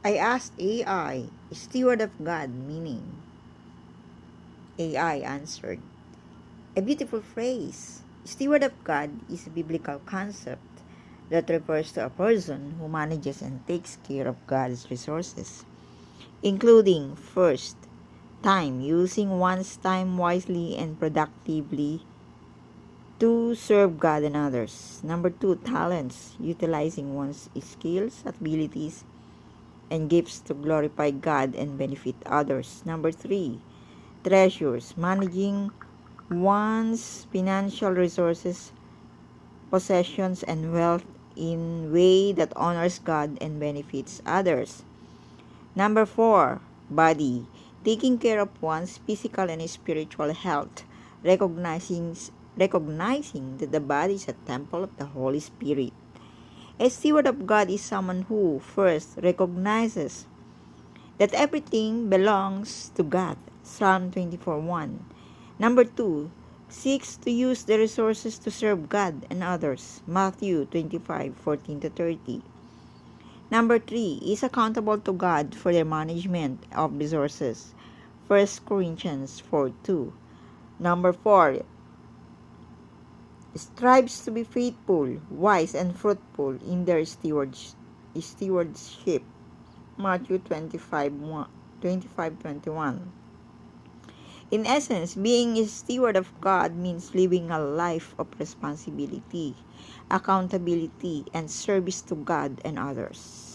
I asked AI, steward of God, meaning. AI answered, a beautiful phrase. Steward of God is a biblical concept that refers to a person who manages and takes care of God's resources, including first, time, using one's time wisely and productively to serve God and others. Number two, talents, utilizing one's skills, abilities, and gifts to glorify God and benefit others. Number three, treasures, managing one's financial resources, possessions, and wealth in way that honors God and benefits others. Number four, body, taking care of one's physical and spiritual health, recognizing recognizing that the body is a temple of the Holy Spirit. A steward of God is someone who first recognizes that everything belongs to God. Psalm 24:1. Number 2, seeks to use the resources to serve God and others. Matthew 25:14 to 30. Number 3, is accountable to God for the management of resources. 1 Corinthians 4:2. Number 4, strives to be faithful, wise, and fruitful in their stewardship. Matthew 25:21. In essence, being a steward of God means living a life of responsibility, accountability, and service to God and others.